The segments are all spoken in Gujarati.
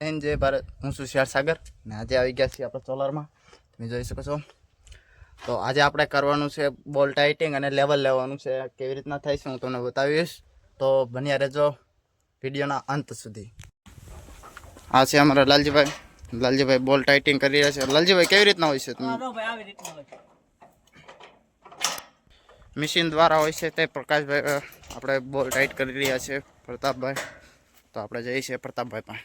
જય ભારત, હું છું શ્યાર સાગર ને આજે આવી ગયા છીએ આપણે સોલારમાં. તમે જોઈ શકો છો. તો આજે આપણે કરવાનું છે બોલ ટાઇટિંગ અને લેવલ લેવાનું છે. કેવી રીતના થાય છે હું તમને બતાવીશ, તો બન્યા રહેજો વિડીયોના અંત સુધી. આ છે અમારા લાલજીભાઈ બોલ ટાઇટિંગ કરી રહ્યા છે. લાલજીભાઈ કેવી રીતના હોય છે? મશીન દ્વારા હોય છે તે પ્રકાશભાઈ આપણે બોલ ટાઇટ કરી રહ્યા છે. પ્રતાપભાઈ, તો આપણે જઈએ છીએ પ્રતાપભાઈ પાસે.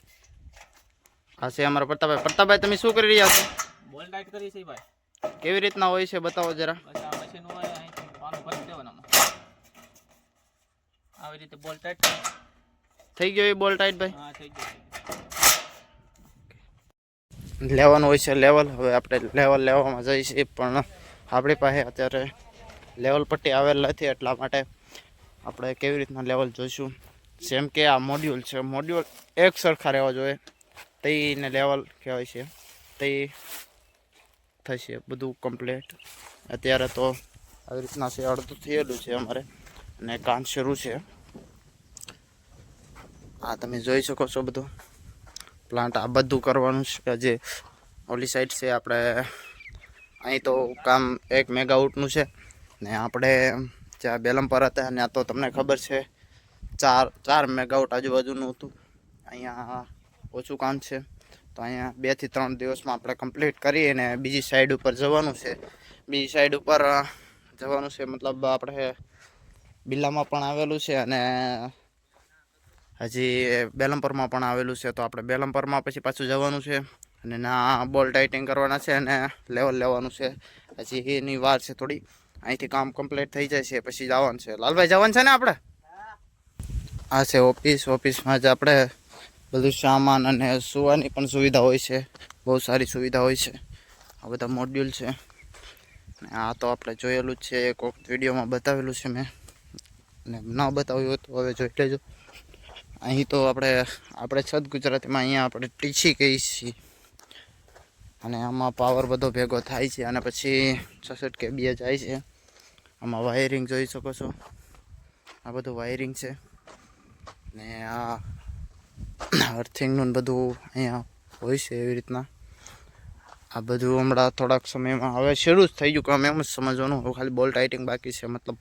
આ છે અમારા પ્રતાપભાઈ, તમે શું કરી રહ્યા છો? બોલ ટાઈટ કરી છે ભાઈ. કેવી રીતના હોય છે બતાવો જરા. બસ આ મશીન હોય અહીંથી પાનું ભરી દેવાનું. આવી રીતે બોલ ટાઈટ થઈ ગયો એ બોલ ટાઈટ ભાઈ? હા થઈ ગયો. લેવાનું હોય છે લેવલ. હવે આપણે લેવલ લેવામાં જઈએ છીએ, પણ આપણી પાસે અત્યારે લેવલ પટ્ટી આવેલ નથી, એટલા માટે આપણે કેવી રીતના લેવલ જોઈશું. જેમ કે આ મોડ્યુલ છે, મોડ્યુલ એક સરખા રહેવા જોઈએ, તેને લેવલ કહેવાય છે. તે થશે બધું કમ્પ્લીટ. અત્યારે તો આવી રીતના છે, અડધું થયેલું છે અમારે અને કામ શરૂ છે. આ તમે જોઈ શકો છો બધું પ્લાન્ટ. આ બધું કરવાનું છે. જે ઓલી સાઈડ છે આપણે અહીં તો કામ 1 મેગાવોટનું છે ને આપણે જ્યાં બેલમપર હતા ત્યાં તો તમને ખબર છે 4 મેગાવોટ આજુબાજુનું હતું. અહીંયા ઓછું કામ છે, તો અહીંયા 2 થી 3 દિવસમાં આપણે કમ્પ્લીટ કરી અને બીજી સાઈડ ઉપર જવાનું છે. બીજી સાઈડ ઉપર જવાનું છે મતલબ આપણે બિલ્લામાં પણ આવેલું છે અને હજી બેલમપરમાં પણ આવેલું છે. તો આપણે બેલમપરમાં પછી પાછું જવાનું છે અને ના બોલ ટાઇટિંગ કરવાના છે અને લેવલ લેવાનું છે. હજી એની વાર છે થોડી. અહીંથી કામ કમ્પ્લીટ થઈ જાય છે પછી જવાનું છે. લાલભાઈ જવાનું છે ને આપણે? આ છે ઓફિસમાં જ આપણે બધું સામાન અને સુવાની પણ સુવિધા હોય છે. બહુ સારી સુવિધા હોય છે. આ બધા મોડ્યુલ છે. આ તો આપણે જોયેલું જ છે, એક વિડીયોમાં બતાવેલું છે મેં, અને ન બતાવ્યું હોય તો હવે જોઈ લેજો. અહીં તો આપણે છત ગુજરાતીમાં અહીંયા આપણે ટીછી કહીએ છીએ. અને આમાં પાવર બધો ભેગો થાય છે અને પછી 66 kVA જાય છે. આમાં વાયરિંગ જોઈ શકો છો. આ બધું વાયરિંગ છે ને આ અર્થિંગનું બધું અહીંયા હોય છે એવી રીતના. આ બધું હમણાં થોડાક સમયમાં હવે શરૂ જ થઈ ગયું કામ, એમ જ સમજવાનું. હવે ખાલી બોલ ટાઇટિંગ બાકી છે, મતલબ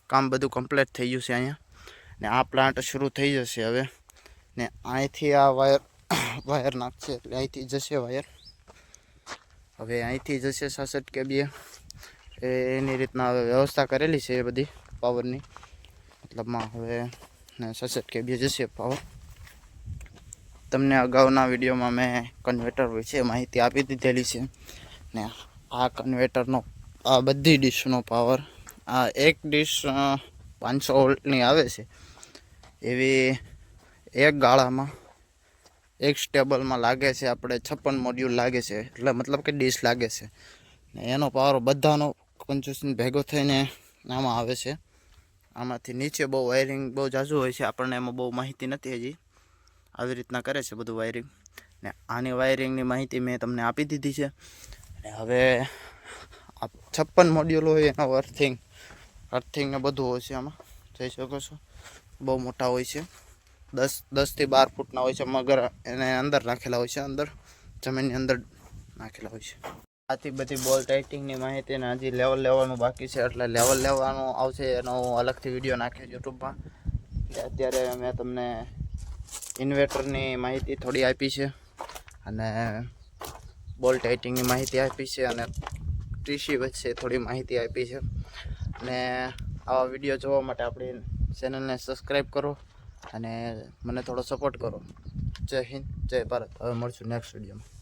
કામ બધું કમ્પ્લીટ થઈ ગયું છે અહીંયા. ને આ પ્લાન્ટ શરૂ થઈ જશે હવે. ને અહીંથી આ વાયર નાખશે એટલે અહીંથી જશે વાયર. હવે અહીંથી જશે 66 kVA. એની રીતના હવે વ્યવસ્થા કરેલી છે એ બધી પાવરની, મતલબમાં હવે 66 kVA જશે પાવર. તમને અગાઉના વિડીયોમાં મેં કન્વર્ટર વિશે માહિતી આપી દીધેલી છે. ને આ કન્વર્ટરનો આ બધી ડીશનો પાવર, આ એક ડીશ 500 વોલ્ટની આવે છે. એવી એક ગાળામાં એક સ્ટેબલમાં લાગે છે આપણે 56 મોડ્યુલ લાગે છે, એટલે મતલબ કે ડીશ લાગે છે. ને એનો પાવર બધાનો કંજૂસને ભેગો થઈને આમાં આવે છે. આમાંથી નીચે બહુ વાયરિંગ બહુ ઝાઝું હોય છે, આપણને એમાં બહુ માહિતી નથી હજી. આવી રીતના કરે છે બધું વાયરિંગ. ને આની વાયરિંગની માહિતી મેં તમને આપી દીધી છે. અને હવે આ 56 મોડ્યુલ હોય એનો અર્થિંગ ને બધું હોય છે. આમાં જોઈ શકો છો બહુ મોટા હોય છે. 10 થી 12 ફૂટના હોય છે. મગર એને અંદર નાખેલા હોય છે, અંદર જમીનની અંદર નાખેલા હોય છે. આથી બધી બોલ ટાઇટિંગની માહિતી ને હજી લેવલ લેવાનું બાકી છે, એટલે લેવલ લેવાનું આવશે એનો અલગથી વિડીયો નાખ્યો યુટ્યુબમાં. અત્યારે મેં તમને ઇન્વર્ટરની માહિતી થોડી આપી છે અને બોલ ટાઇટિંગની માહિતી આપી છે અને ટીસી વચ્ચે થોડી માહિતી આપી છે. અને આવા વિડીયો જોવા માટે આપણી ચેનલને સબસ્ક્રાઈબ કરો અને મને થોડો સપોર્ટ કરો. જય હિન્દ, જય ભારત. હવે મળશું નેક્સ્ટ વિડીયોમાં.